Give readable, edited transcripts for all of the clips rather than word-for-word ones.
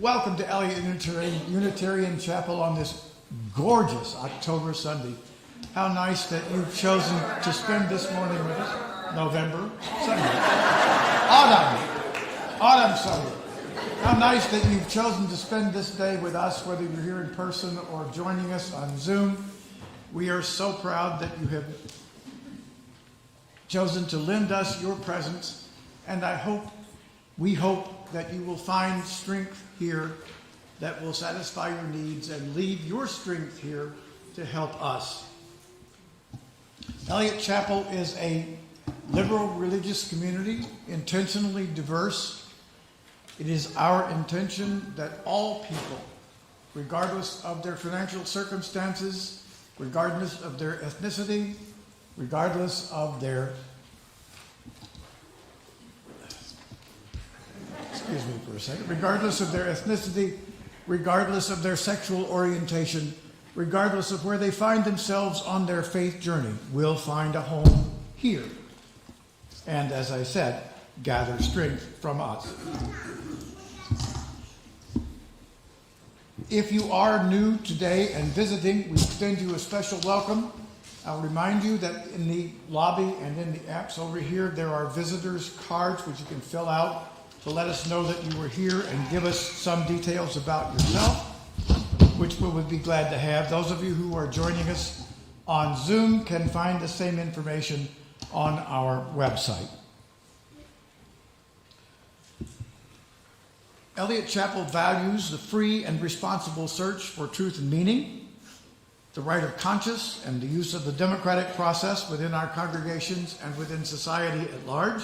Welcome to Eliot Unitarian Chapel on this gorgeous October Sunday. How nice that you've chosen to spend this morning with us. November Sunday. Autumn Sunday. How nice that you've chosen to spend this day with us, whether you're here in person or joining us on Zoom. We are so proud that you have chosen to lend us your presence, and we hope that you will find strength here that will satisfy your needs and leave your strength here to help us. Eliot Chapel is a liberal religious community, intentionally diverse. It is our intention that all people, regardless of their financial circumstances, regardless of their ethnicity, regardless of their regardless of their ethnicity, regardless of their sexual orientation, regardless of where they find themselves on their faith journey, will find a home here. And as I said, gather strength from us. If you are new today and visiting, we extend you a special welcome. I'll remind you that in the lobby and in the apps over here, there are visitors' cards which you can fill out to let us know that you were here and give us some details about yourself, which we would be glad to have. Those of you who are joining us on Zoom can find the same information on our website. Eliot Chapel values the free and responsible search for truth and meaning, the right of conscience, and the use of the democratic process within our congregations and within society at large.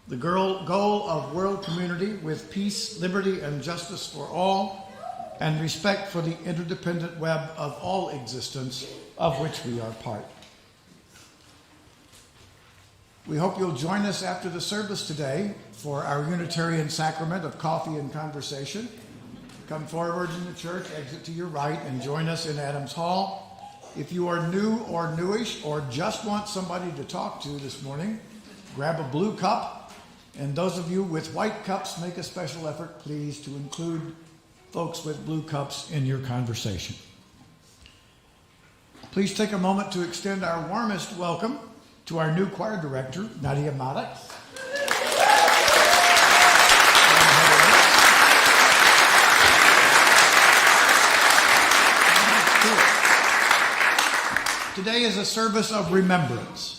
The goal of world community with peace, liberty, and justice for all, and respect for the interdependent web of all existence of which we are part. We hope you'll join us after the service today for our Unitarian sacrament of coffee and conversation. Come forward in the church, exit to your right, and join us in Adams Hall. If you are new or newish or just want somebody to talk to this morning, grab a blue cup. And those of you with white cups, make a special effort, please, to include folks with blue cups in your conversation. Please take a moment to extend our warmest welcome to our new choir director, Nadia Maddox. Today is a service of remembrance.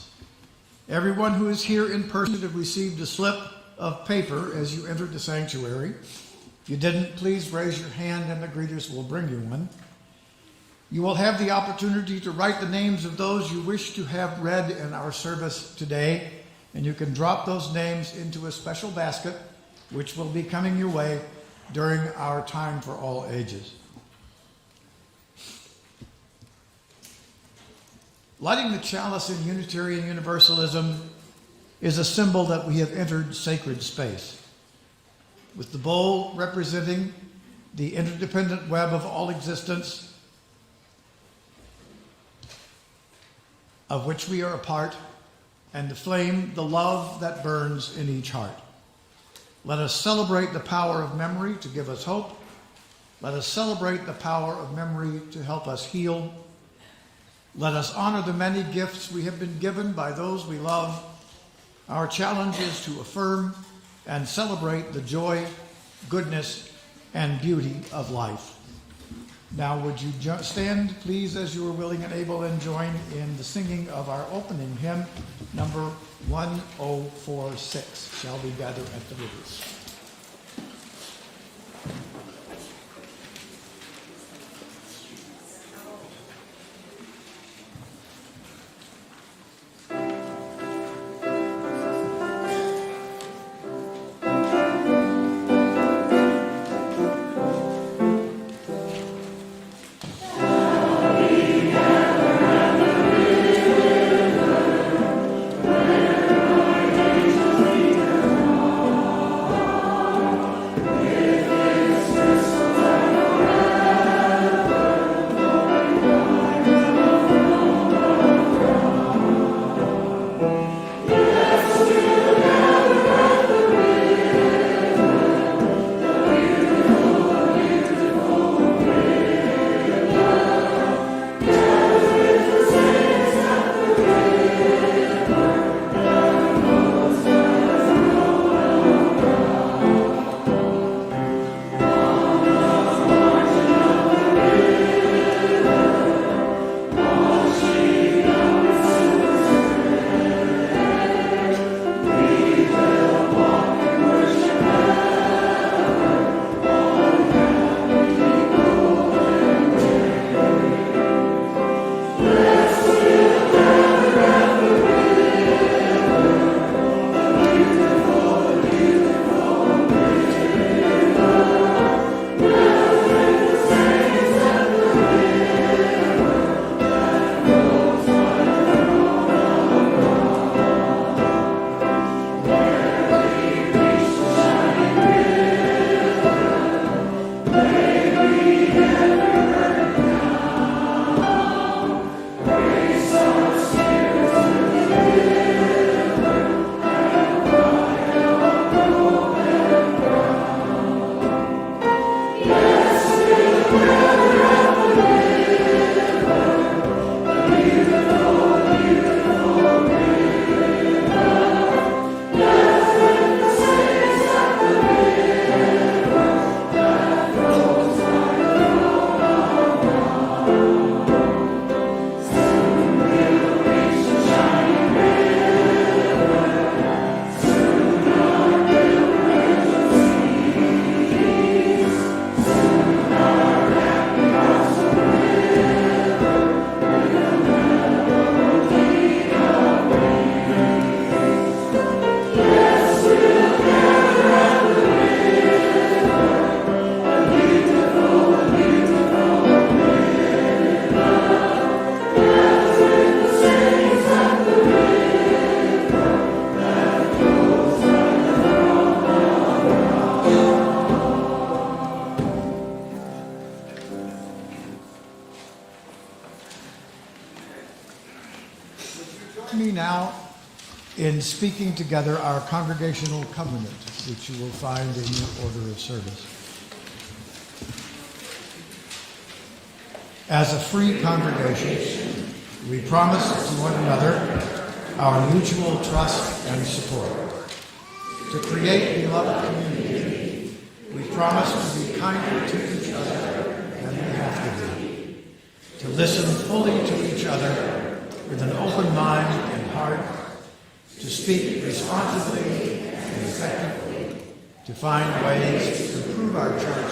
Everyone who is here in person have received a slip of paper as you entered the sanctuary. If you didn't, please raise your hand and the greeters will bring you one. You will have the opportunity to write the names of those you wish to have read in our service today, and you can drop those names into a special basket, which will be coming your way during our time for all ages. Lighting the chalice in Unitarian Universalism is a symbol that we have entered sacred space, with the bowl representing the interdependent web of all existence, of which we are a part, and the flame, the love that burns in each heart. Let us celebrate the power of memory to give us hope. Let us celebrate the power of memory to help us heal. Let us honor the many gifts we have been given by those we love. Our challenge is to affirm and celebrate the joy, goodness, and beauty of life. Now would you stand, please, as you are willing and able, and join in the singing of our opening hymn, number 1046, Shall We Gather at the Rivers. Join me now in speaking together our congregational covenant, which you will find in your order of service. As a free congregation, we promise to one another our mutual trust and support. To create beloved community, we promise to be kinder to each other than we have to be. To listen fully to each other with an open mind and heart. To speak responsibly and effectively. To find ways to improve our church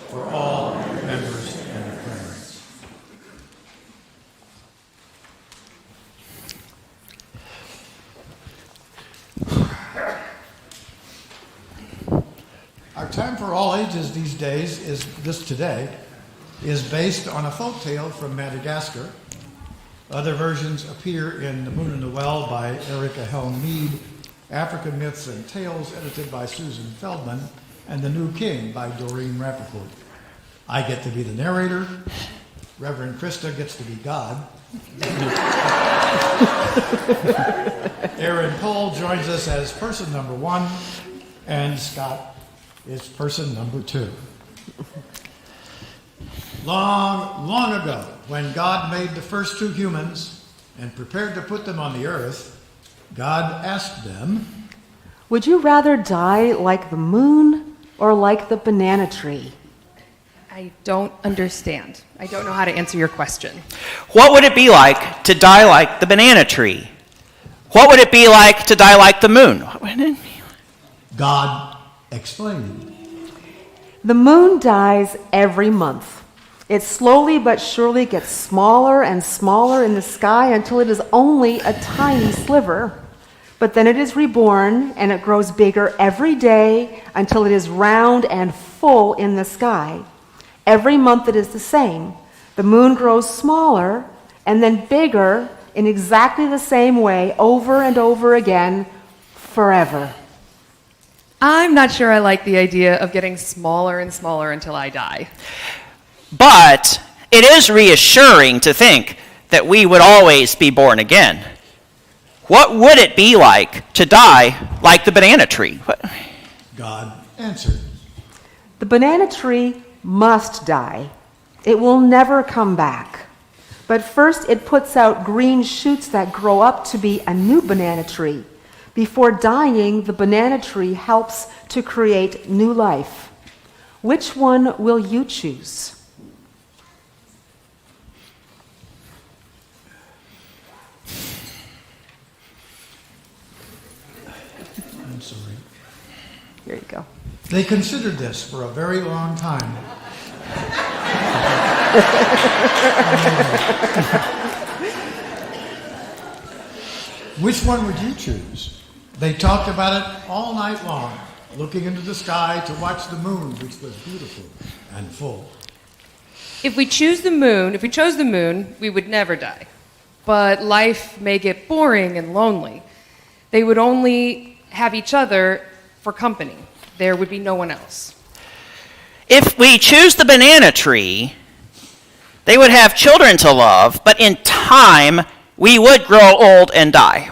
for all members and parents. Our time for all ages these days is based on a folk tale from Madagascar. Other versions appear in The Moon and the Well by Erica Helm Mead, African Myths and Tales edited by Susan Feldman, and The New King by Doreen Rappaport. I get to be the narrator. Reverend Krista gets to be God. Aaron Pohl joins us as person number 1, and Scott is person number 2. Long, long ago, when God made the first 2 humans and prepared to put them on the earth, God asked them, "Would you rather die like the moon or like the banana tree?" I don't understand. I don't know how to answer your question. What would it be like to die like the banana tree? What would it be like to die like the moon? God explained. The moon dies every month. It slowly but surely gets smaller and smaller in the sky until it is only a tiny sliver. But then it is reborn and it grows bigger every day until it is round and full in the sky. Every month it is the same. The moon grows smaller and then bigger in exactly the same way over and over again forever. I'm not sure I like the idea of getting smaller and smaller until I die. But it is reassuring to think that we would always be born again. What would it be like to die like the banana tree? God answered. The banana tree must die. It will never come back. But first it puts out green shoots that grow up to be a new banana tree. Before dying, the banana tree helps to create new life. Which one will you choose? I'm sorry. Here you go. They considered this for a very long time. Which one would you choose? They talked about it all night long, looking into the sky to watch the moon, which was beautiful and full. If we chose the moon, we would never die. But life may get boring and lonely. They would only have each other for company. There would be no one else. If we choose the banana tree, they would have children to love, but in time, we would grow old and die.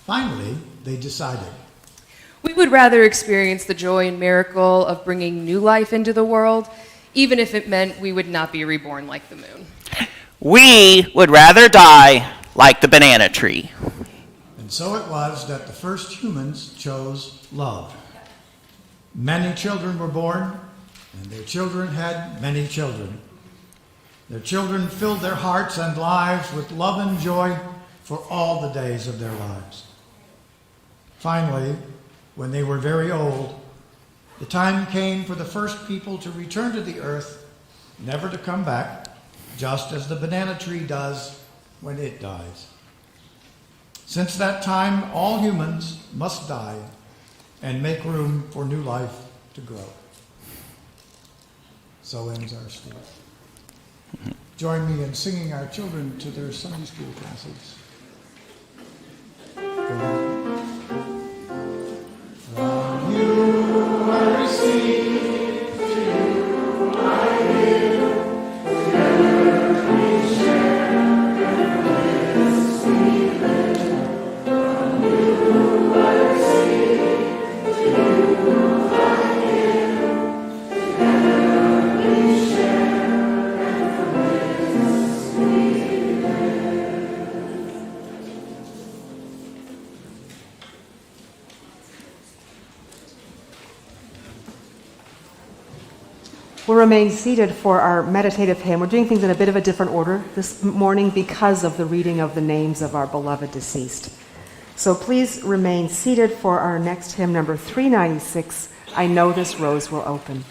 Finally, they decided. We would rather experience the joy and miracle of bringing new life into the world, even if it meant we would not be reborn like the moon. We would rather die like the banana tree. And so it was that the first humans chose love. Many children were born, and their children had many children. Their children filled their hearts and lives with love and joy for all the days of their lives. Finally, when they were very old, the time came for the first people to return to the earth, never to come back, just as the banana tree does when it dies. Since that time, all humans must die and make room for new life to grow. So ends our story. Join me in singing our children to their Sunday school classes. From you I receive, to you I give, together we share in this sweet We'll remain seated for our meditative hymn. We're doing things in a bit of a different order this morning because of the reading of the names of our beloved deceased. So please remain seated for our next hymn, number 396, I Know This Rose Will Open.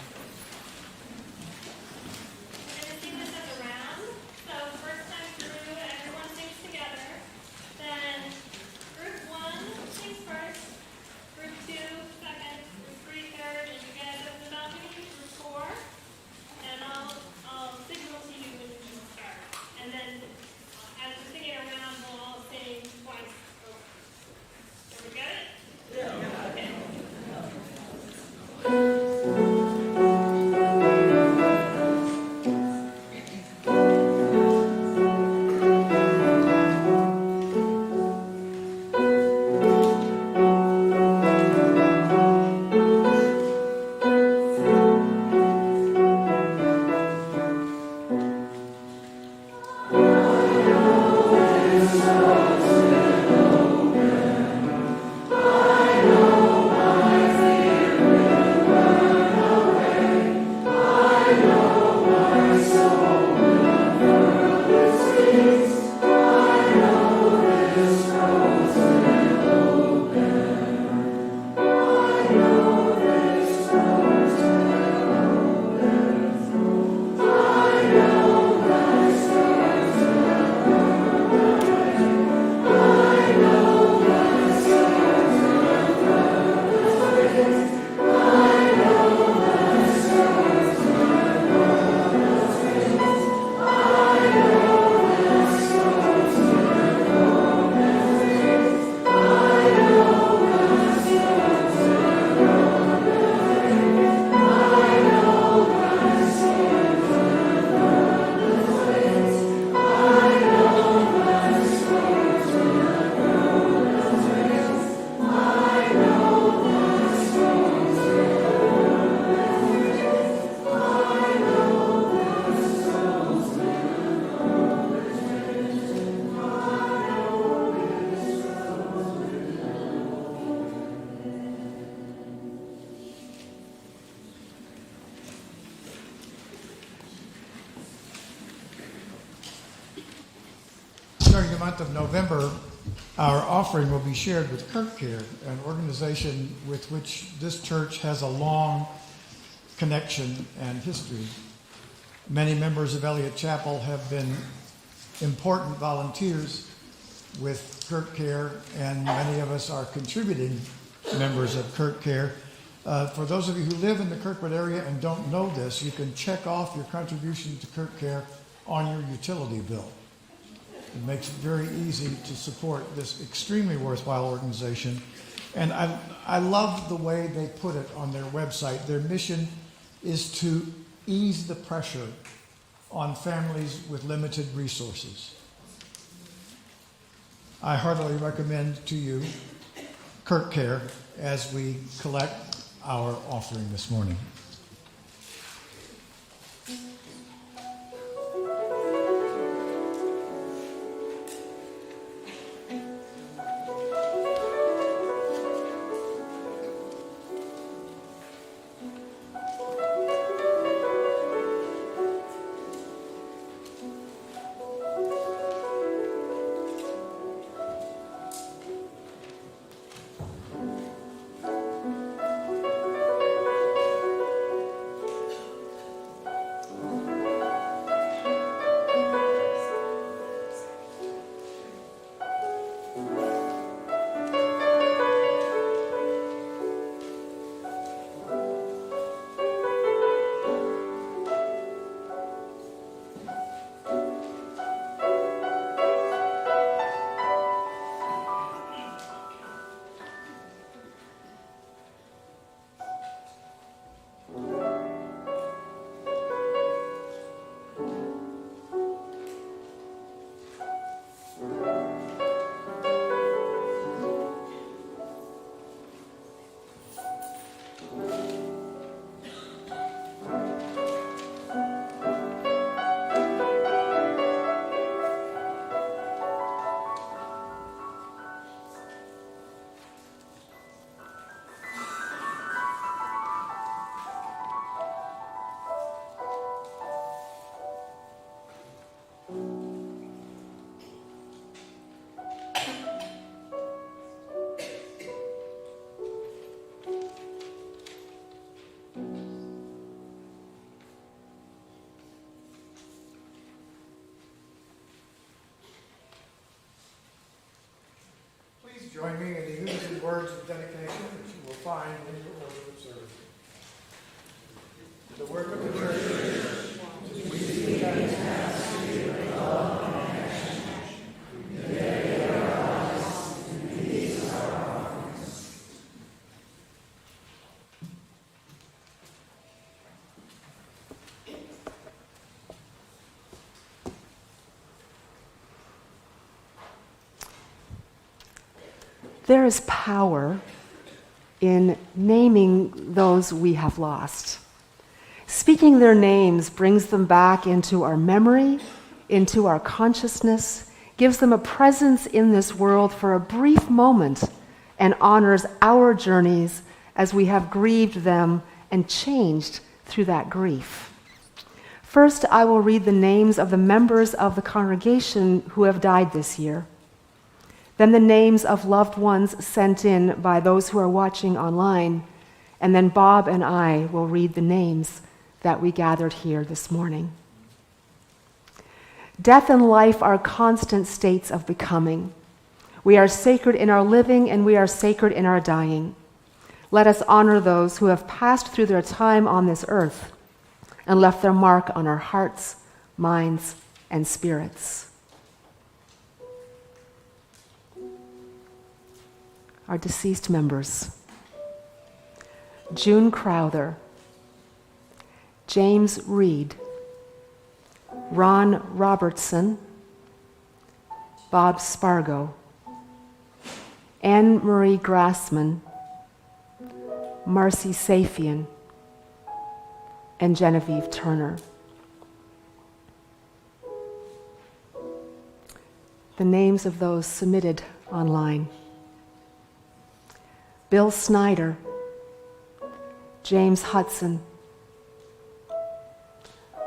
During the month of November, our offering will be shared with Kirkwood, an organization with which this church has a long connection and history. Many members of Eliot Chapel have been important volunteers with Kirkwood, and many of us are contributing members of Kirkwood. For those of you who live in the Kirkwood area and don't know this, you can check off your contribution to Kirkwood on your utility bill. It makes it very easy to support this extremely worthwhile organization. And I love the way they put it on their website. Their mission is to ease the pressure on families with limited resources. I heartily recommend to you Kirkwood as we collect our offering this morning. Join me in the unity words of dedication that you will find in your order of service. The work of the church is we see that it has love and connection. There is power in naming those we have lost. Speaking their names brings them back into our memory, into our consciousness, gives them a presence in this world for a brief moment, and honors our journeys as we have grieved them and changed through that grief. First, I will read the names of the members of the congregation who have died this year. Then the names of loved ones sent in by those who are watching online, and then Bob and I will read the names that we gathered here this morning. Death and life are constant states of becoming. We are sacred in our living and we are sacred in our dying. Let us honor those who have passed through their time on this earth and left their mark on our hearts, minds, and spirits. Our deceased members: June Crowther, James Reed, Ron Robertson, Bob Spargo, Anne Marie Grassman, Marcy Safian, and Genevieve Turner. The names of those submitted online: Bill Snyder, James Hudson,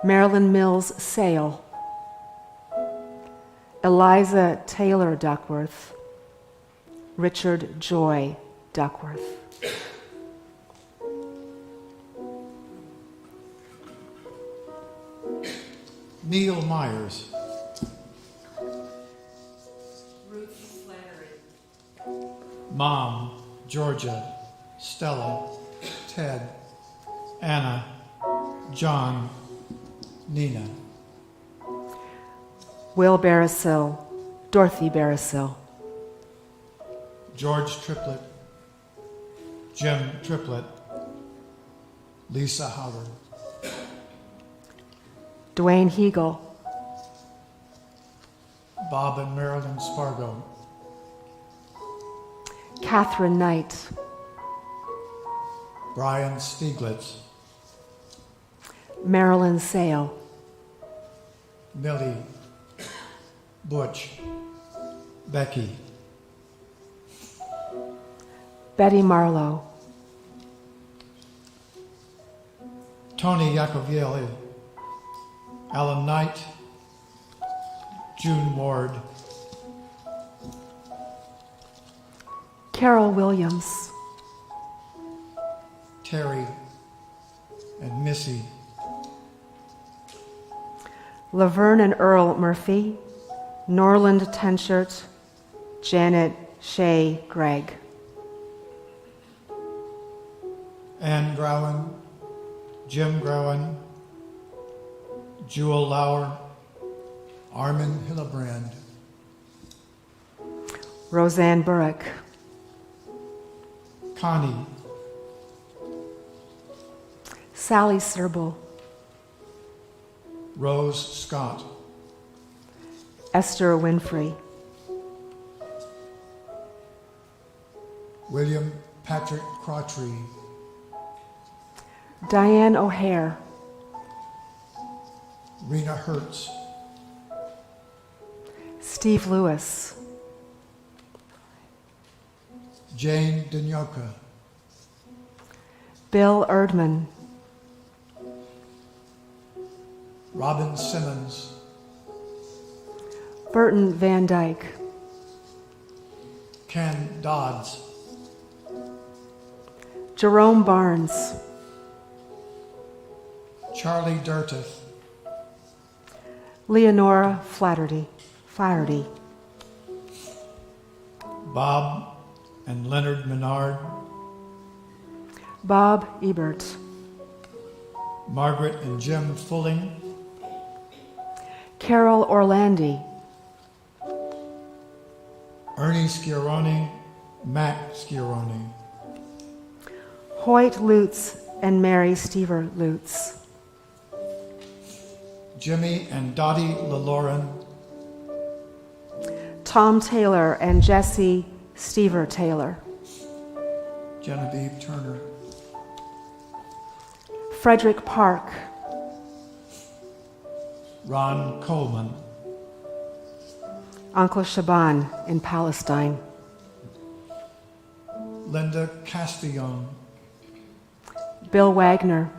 Marilyn Mills Sale, Eliza Taylor Duckworth, Richard Joy Duckworth. Neil Myers. Ruth Flannery. Mom, Georgia, Stella, Ted, Anna, John, Nina. Will Barasil, Dorothy Barasil, George Triplett, Jim Triplett, Lisa Howard. Dwayne Hegel, Bob and Marilyn Spargo. Catherine Knight, Brian Stieglitz, Marilyn Sale, Millie, Butch, Becky, Betty Marlowe, Tony Yakovieli, Alan Knight, June Ward, Carol Williams, Terry, and Missy. Laverne and Earl Murphy, Norland Tenshert, Janet Shea Gregg. Ann Growen, Jim Growen, Jewel Lauer, Armin Hillebrand, Roseanne Burrick, Connie, Sally Serble, Rose Scott, Esther Winfrey, William Patrick Crottree, Diane O'Hare, Rena Hertz, Steve Lewis, Jane Danyoka, Bill Erdman, Robin Simmons, Burton Van Dyke, Ken Dodds, Jerome Barnes, Charlie Durtith, Leonora Flaherty, Bob and Leonard Menard, Bob Ebert, Margaret and Jim Fulling, Carol Orlandi, Ernie Schiaroni, Matt Schiaroni, Hoyt Lutz and Mary Stever Lutz, Jimmy and Dottie LaLauren, Tom Taylor and Jesse Stever Taylor, Genevieve Turner, Frederick Park, Ron Coleman, Uncle Shaban in Palestine, Linda Castellon, Bill Wagner,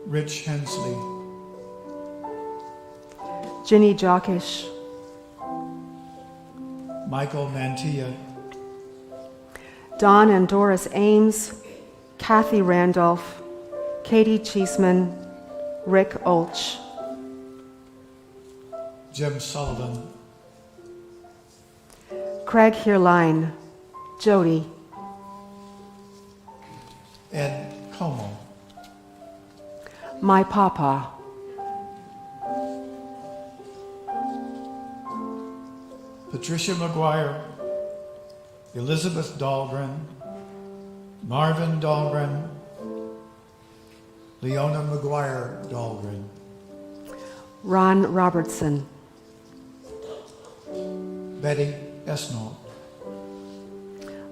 Rich Hensley, Ginny Jockish, Michael Mantilla, Don and Doris Ames, Kathy Randolph, Katie Cheeseman, Rick Olch, Jim Sullivan, Craig Hirline, Jody, Ed Como, my papa, Patricia McGuire, Elizabeth Dahlgren, Marvin Dahlgren, Leona McGuire Dahlgren, Ron Robertson, Betty Esnault,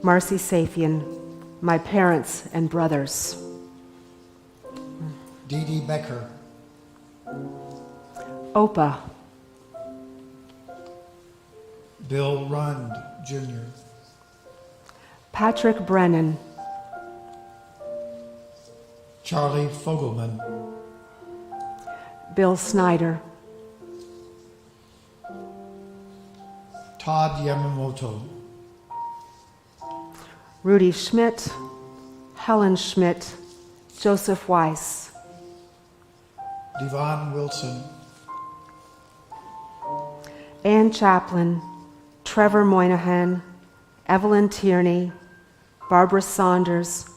Marcy Safian, my parents and brothers, Dee Dee Becker, Opa, Bill Rund Jr., Patrick Brennan, Charlie Fogelman, Bill Snyder, Todd Yamamoto, Rudy Schmidt, Helen Schmidt, Joseph Weiss, Devon Wilson, Ann Chaplin, Trevor Moynihan, Evelyn Tierney, Barbara Saunders,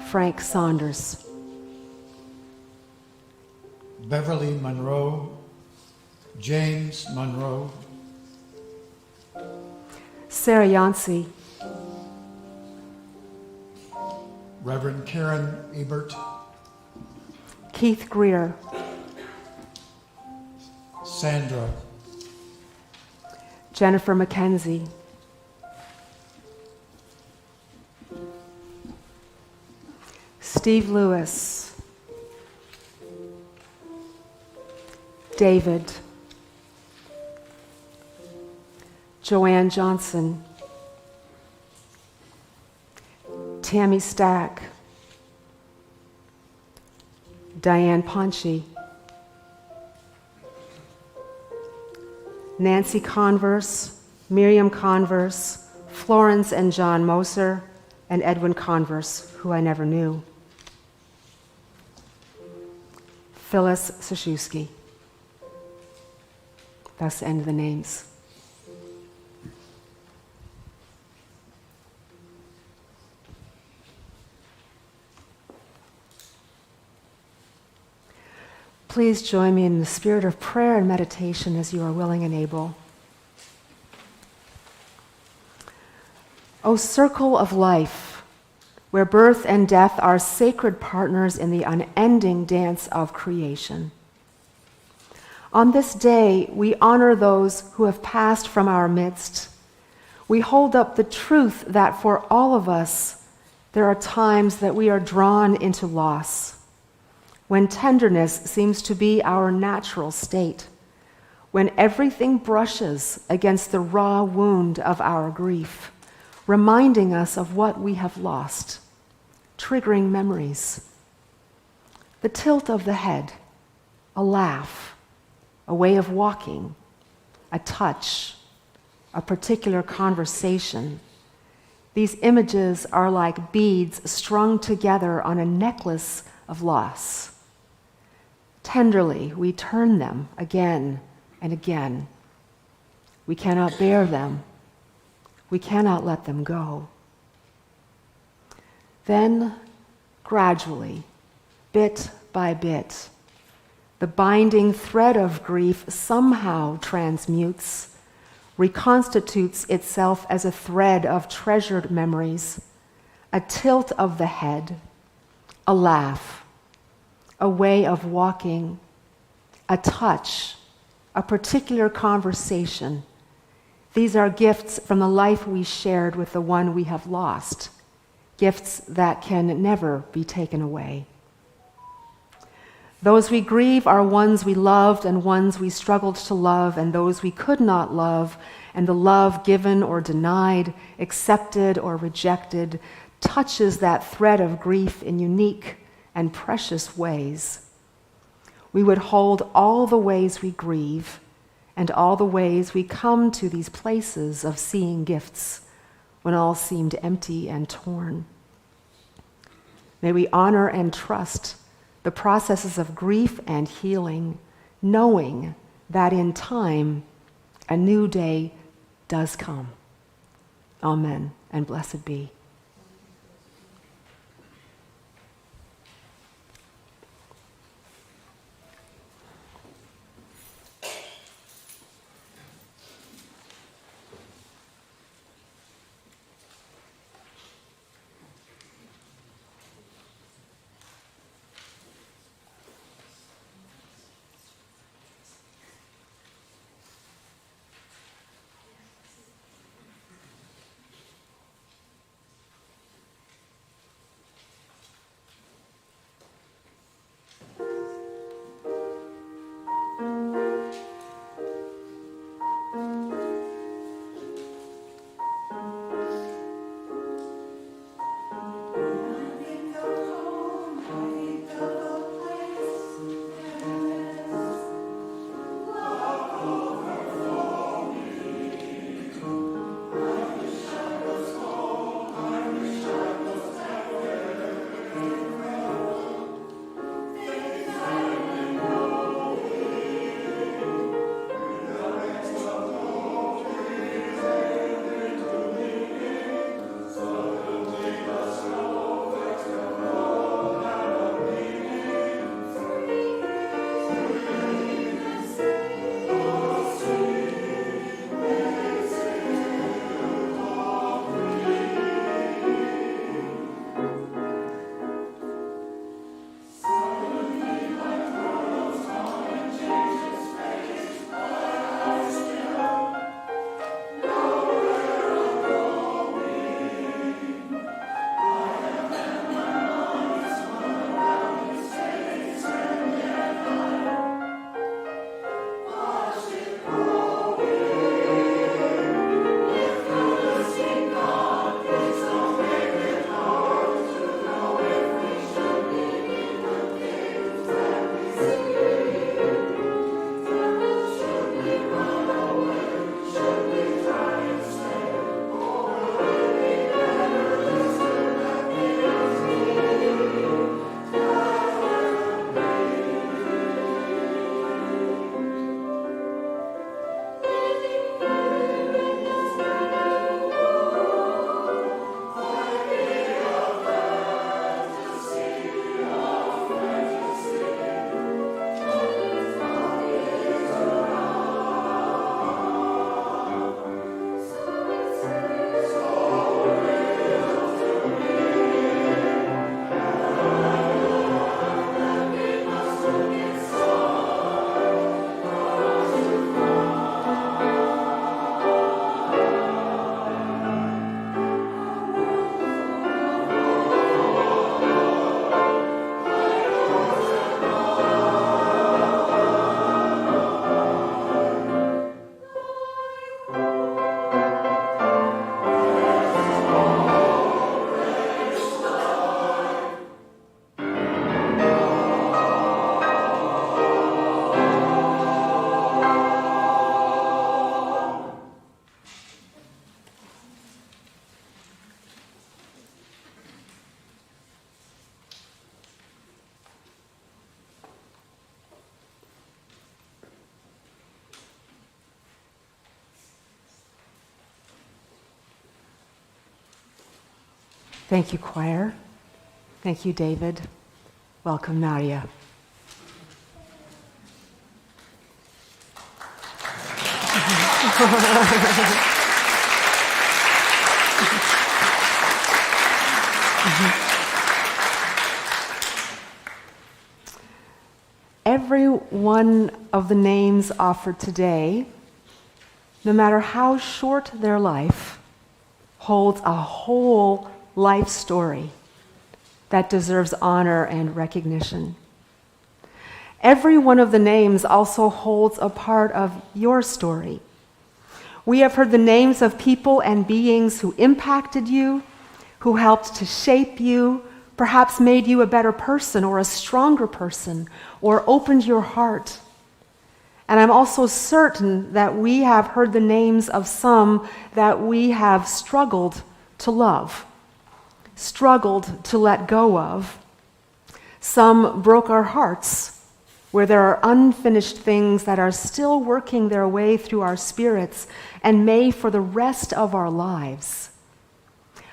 Frank Saunders, Beverly Monroe, James Monroe, Sarah Yancey, Reverend Karen Ebert, Keith Greer, Sandra, Jennifer McKenzie, Steve Lewis, David, Joanne Johnson, Tammy Stack, Diane Ponchi, Nancy Converse, Miriam Converse, Florence and John Moser, and Edwin Converse, who I never knew. Phyllis Saszewski. That's the end of the names. Please join me in the spirit of prayer and meditation as you are willing and able. O circle of life, where birth and death are sacred partners in the unending dance of creation. On this day, we honor those who have passed from our midst. We hold up the truth that for all of us, there are times that we are drawn into loss, when tenderness seems to be our natural state, when everything brushes against the raw wound of our grief, reminding us of what we have lost, triggering memories. The tilt of the head, a laugh, a way of walking, a touch, a particular conversation. These images are like beads strung together on a necklace of loss. Tenderly, we turn them again and again. We cannot bear them. We cannot let them go. Then, gradually, bit by bit, the binding thread of grief somehow transmutes, reconstitutes itself as a thread of treasured memories, a tilt of the head, a laugh, a way of walking, a touch, a particular conversation. These are gifts from the life we shared with the one we have lost, gifts that can never be taken away. Those we grieve are ones we loved and ones we struggled to love, and those we could not love, and the love given or denied, accepted or rejected, touches that thread of grief in unique and precious ways. We would hold all the ways we grieve and all the ways we come to these places of seeing gifts when all seemed empty and torn. May we honor and trust the processes of grief and healing, knowing that in time a new day does come. Amen, and blessed be. Thank you, choir. Thank you, David. Welcome, Nadia. Every one of the names offered today, no matter how short their life, holds a whole life story that deserves honor and recognition. Every one of the names also holds a part of your story. We have heard the names of people and beings who impacted you, who helped to shape you, perhaps made you a better person or a stronger person, or opened your heart. And I'm also certain that we have heard the names of some that we have struggled to love, struggled to let go of. Some broke our hearts, where there are unfinished things that are still working their way through our spirits and may for the rest of our lives.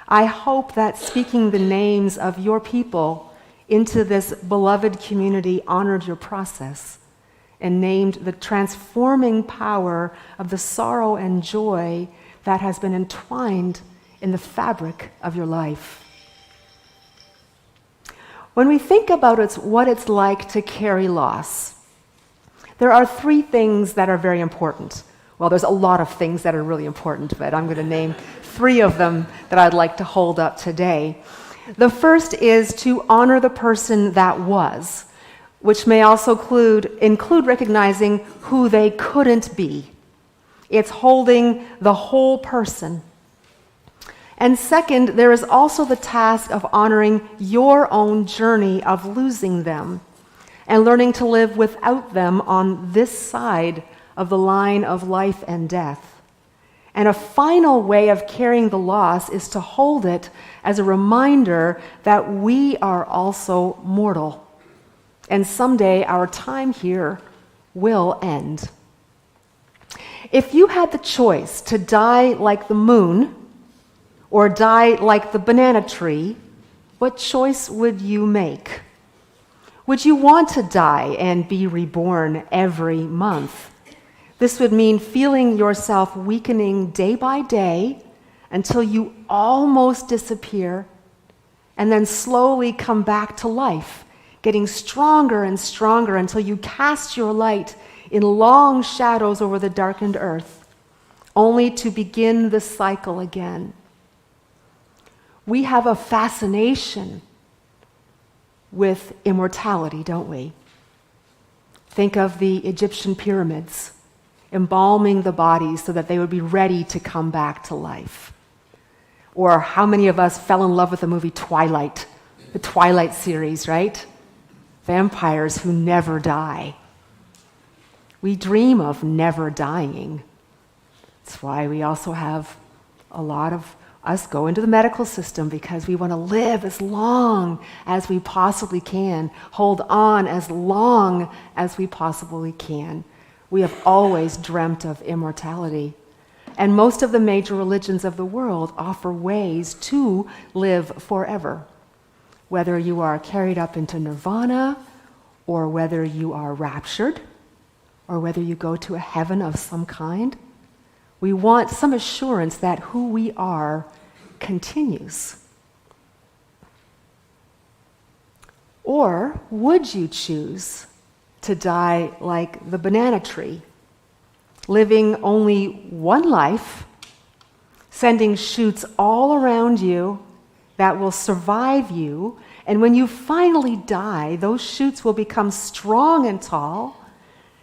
I hope that speaking the names of your people into this beloved community honored your process and named the transforming power of the sorrow and joy that has been entwined in the fabric of your life. When we think about what it's like to carry loss, there are three things that are very important. Well, there's a lot of things that are really important, but I'm going to name three of them that I'd like to hold up today. The first is to honor the person that was, which may also include recognizing who they couldn't be. It's holding the whole person. And second, there is also the task of honoring your own journey of losing them and learning to live without them on this side of the line of life and death. And a final way of carrying the loss is to hold it as a reminder that we are also mortal. And someday our time here will end. If you had the choice to die like the moon or die like the banana tree, what choice would you make? Would you want to die and be reborn every month? This would mean feeling yourself weakening day by day until you almost disappear and then slowly come back to life, getting stronger and stronger until you cast your light in long shadows over the darkened earth, only to begin the cycle again. We have a fascination with immortality, don't we? Think of the Egyptian pyramids, embalming the bodies so that they would be ready to come back to life. Or how many of us fell in love with the movie Twilight, the Twilight series, right? Vampires who never die. We dream of never dying. That's why we also have a lot of us go into the medical system, because we want to live as long as we possibly can, hold on as long as we possibly can. We have always dreamt of immortality. And most of the major religions of the world offer ways to live forever. Whether you are carried up into nirvana, or whether you are raptured, or whether you go to a heaven of some kind, we want some assurance that who we are continues. Or would you choose to die like the banana tree, living only one life, sending shoots all around you that will survive you, and when you finally die, those shoots will become strong and tall,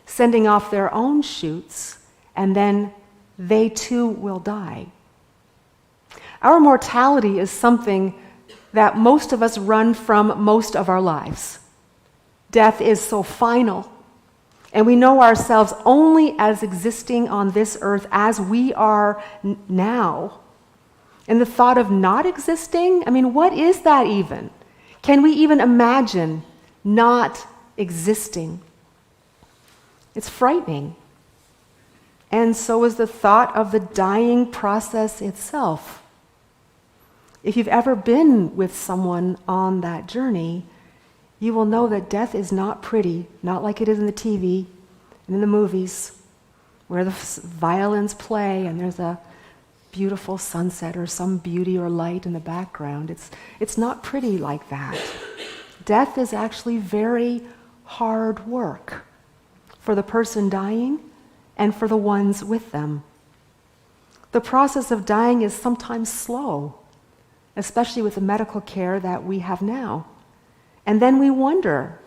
sending off their own shoots, and then they too will die. Our mortality is something that most of us run from most of our lives. Death is so final, and we know ourselves only as existing on this earth as we are now. And the thought of not existing, what is that even? Can we even imagine not existing? It's frightening. And so is the thought of the dying process itself. If you've ever been with someone on that journey, you will know that death is not pretty, not like it is in the TV and in the movies, where the violins play and there's a beautiful sunset or some beauty or light in the background. It's not pretty like that. Death is actually very hard work for the person dying and for the ones with them. The process of dying is sometimes slow, especially with the medical care that we have now. And then we wonder,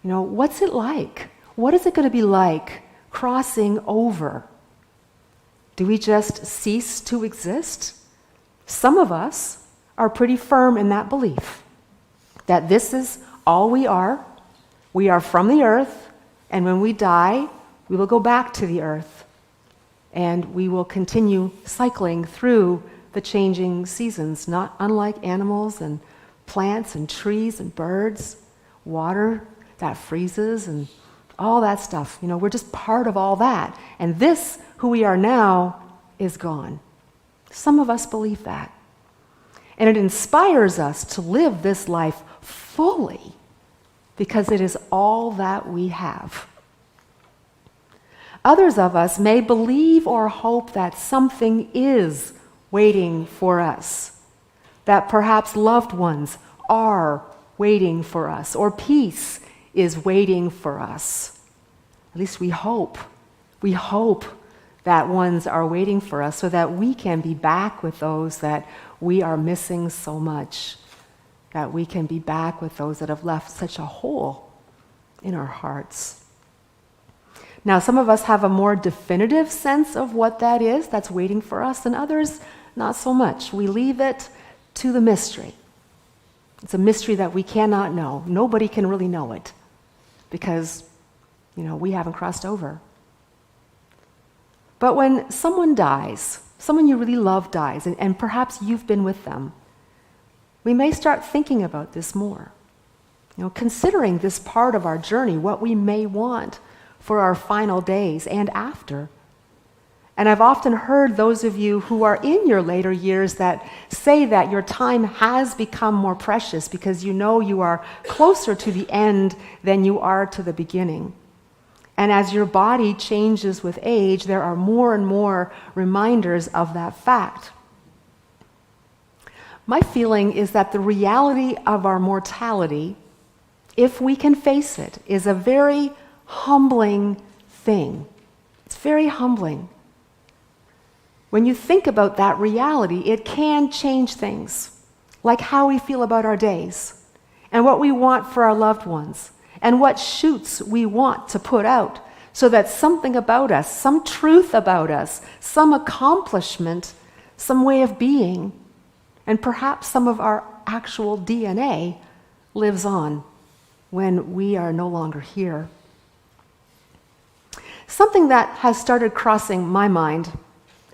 what's it like? What is it going to be like crossing over? Do we just cease to exist? Some of us are pretty firm in that belief, that this is all we are. We are from the earth, and when we die, we will go back to the earth, and we will continue cycling through the changing seasons, not unlike animals and plants and trees and birds, water that freezes and all that stuff. We're just part of all that. And this, who we are now, is gone. Some of us believe that. And it inspires us to live this life fully because it is all that we have. Others of us may believe or hope that something is waiting for us, that perhaps loved ones are waiting for us, or peace is waiting for us. At least we hope. We hope that ones are waiting for us so that we can be back with those that we are missing so much, that we can be back with those that have left such a hole in our hearts. Now, some of us have a more definitive sense of what that is that's waiting for us, and others not so much. We leave it to the mystery. It's a mystery that we cannot know. Nobody can really know it because, we haven't crossed over. But when someone dies, someone you really love dies, and perhaps you've been with them, we may start thinking about this more. Considering this part of our journey, what we may want for our final days and after. And I've often heard those of you who are in your later years that say that your time has become more precious because you are closer to the end than you are to the beginning. And as your body changes with age, there are more and more reminders of that fact. My feeling is that the reality of our mortality, if we can face it, is a very humbling thing. It's very humbling. When you think about that reality, it can change things, like how we feel about our days, and what we want for our loved ones, and what shoots we want to put out, so that something about us, some truth about us, some accomplishment, some way of being, and perhaps some of our actual DNA lives on when we are no longer here. Something that has started crossing my mind,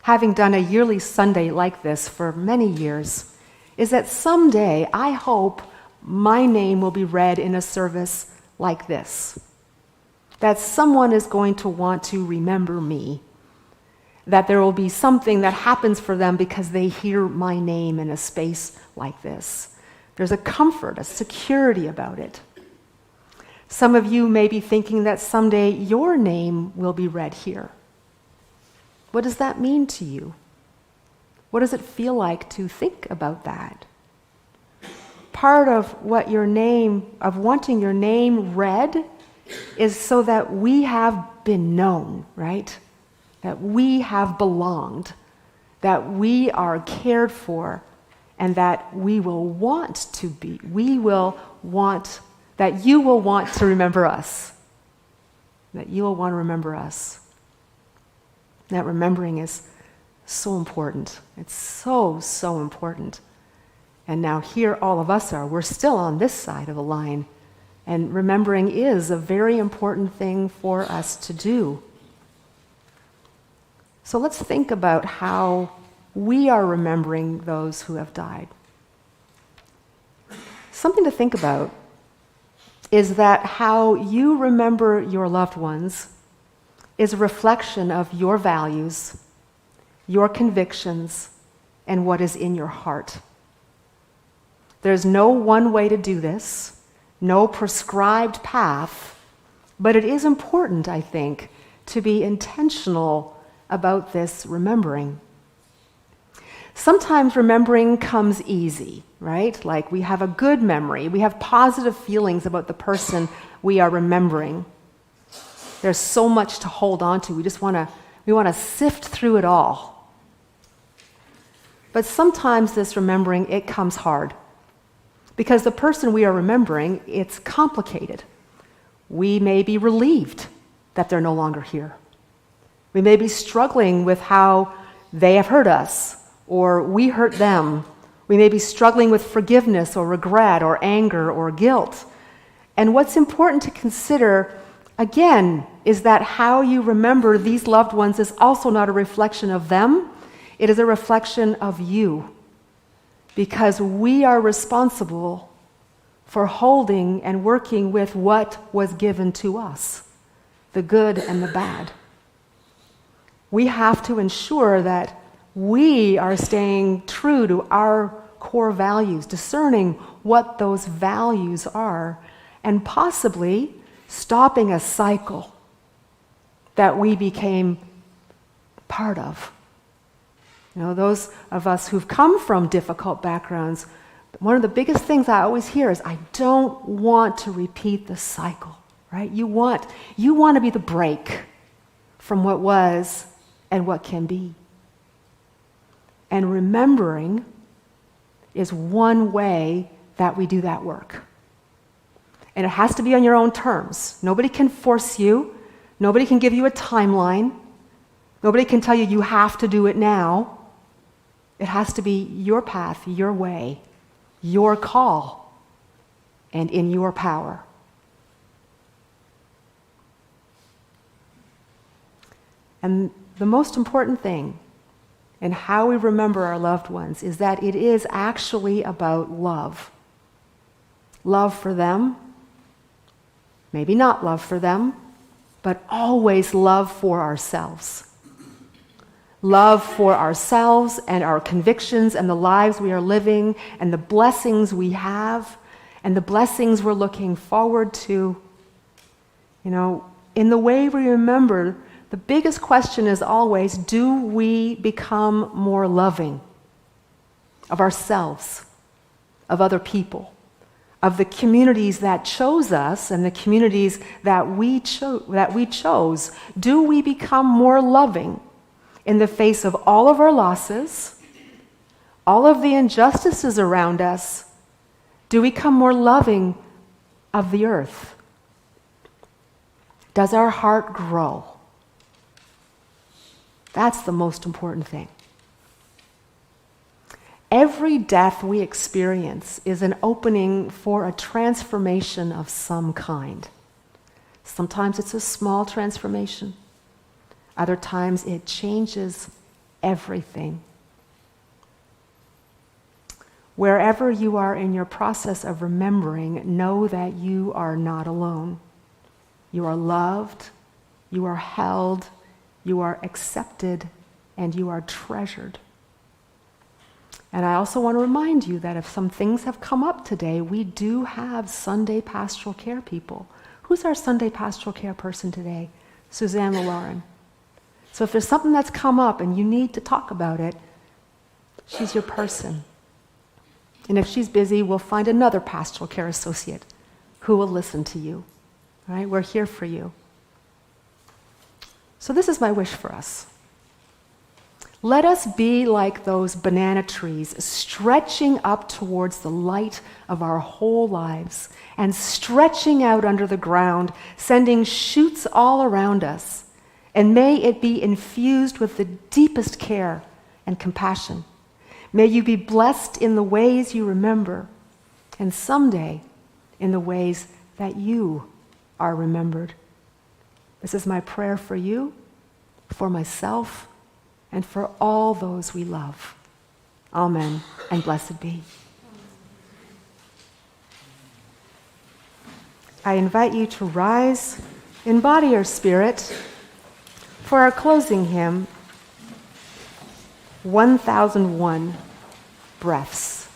having done a yearly Sunday like this for many years, is that someday I hope my name will be read in a service like this. That someone is going to want to remember me. That there will be something that happens for them because they hear my name in a space like this. There's a comfort, a security about it. Some of you may be thinking that someday your name will be read here. What does that mean to you? What does it feel like to think about that? Part of wanting your name read is so that we have been known, right? That we have belonged, that we are cared for, and that we will want to be. That you will want to remember us. That you will want to remember us. That remembering is so important. It's so, so important. And now here all of us are. We're still on this side of the line. And remembering is a very important thing for us to do. So let's think about how we are remembering those who have died. Something to think about is that how you remember your loved ones is a reflection of your values, your convictions, and what is in your heart. There's no one way to do this, no prescribed path, but it is important, I think, to be intentional about this remembering. Sometimes remembering comes easy, right? Like we have a good memory, we have positive feelings about the person we are remembering. There's so much to hold on to. We want to sift through it all. But sometimes this remembering, it comes hard. Because the person we are remembering, it's complicated. We may be relieved that they're no longer here. We may be struggling with how they have hurt us, or we hurt them. We may be struggling with forgiveness or regret or anger or guilt. And what's important to consider, again, is that how you remember these loved ones is also not a reflection of them. It is a reflection of you. Because we are responsible for holding and working with what was given to us, the good and the bad. We have to ensure that we are staying true to our core values, discerning what those values are, and possibly stopping a cycle that we became part of. You know, those of us who've come from difficult backgrounds, one of the biggest things I always hear is, I don't want to repeat the cycle, right? You want to be the break from what was and what can be. And remembering is one way that we do that work. And it has to be on your own terms. Nobody can force you. Nobody can give you a timeline. Nobody can tell you you have to do it now. It has to be your path, your way, your call, and in your power. And the most important thing in how we remember our loved ones is that it is actually about love. Love for them, maybe not love for them, but always love for ourselves. Love for ourselves and our convictions and the lives we are living and the blessings we have and the blessings we're looking forward to. You know, in the way we remember, the biggest question is always, do we become more loving of ourselves, of other people, of the communities that chose us and the communities that we chose? Do we become more loving in the face of all of our losses, all of the injustices around us? Do we become more loving of the earth? Does our heart grow? That's the most important thing. Every death we experience is an opening for a transformation of some kind. Sometimes it's a small transformation. Other times it changes everything. Wherever you are in your process of remembering, know that you are not alone. You are loved, you are held, you are accepted, and you are treasured. And I also want to remind you that if some things have come up today, we do have Sunday pastoral care people. Who's our Sunday pastoral care person today? Suzanne LaLauren. So if there's something that's come up and you need to talk about it, she's your person. And if she's busy, we'll find another pastoral care associate who will listen to you. All right? We're here for you. So this is my wish for us. Let us be like those banana trees, stretching up towards the light of our whole lives and stretching out under the ground, sending shoots all around us. And may it be infused with the deepest care and compassion. May you be blessed in the ways you remember, and someday in the ways that you are remembered. This is my prayer for you, for myself, and for all those we love. Amen, and blessed be. I invite you to rise in body or spirit for our closing hymn, 1001 Breaths.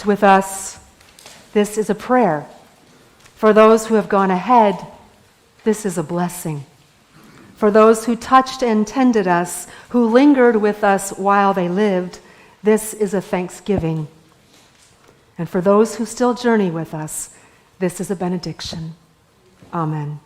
walked with us, this is a prayer. For those who have gone ahead, this is a blessing. For those who touched and tended us, who lingered with us while they lived, this is a thanksgiving. And for those who still journey with us, this is a benediction. Amen.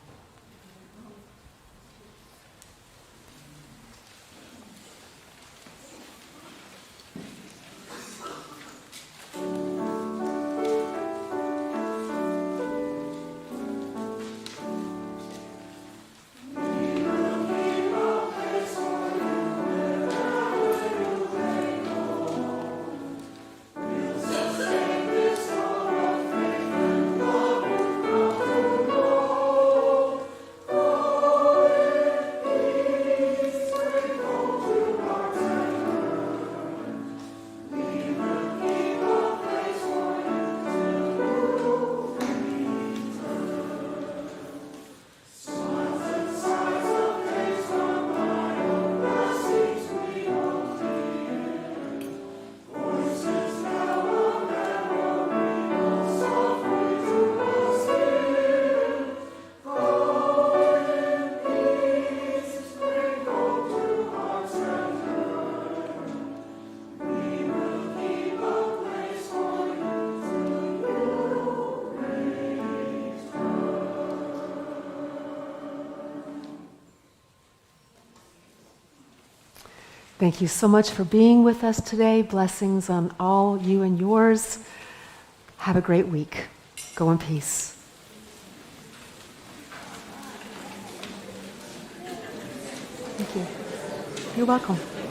Thank you so much for being with us today. Blessings on all you and yours. Have a great week. Go in peace. Thank you. You're welcome.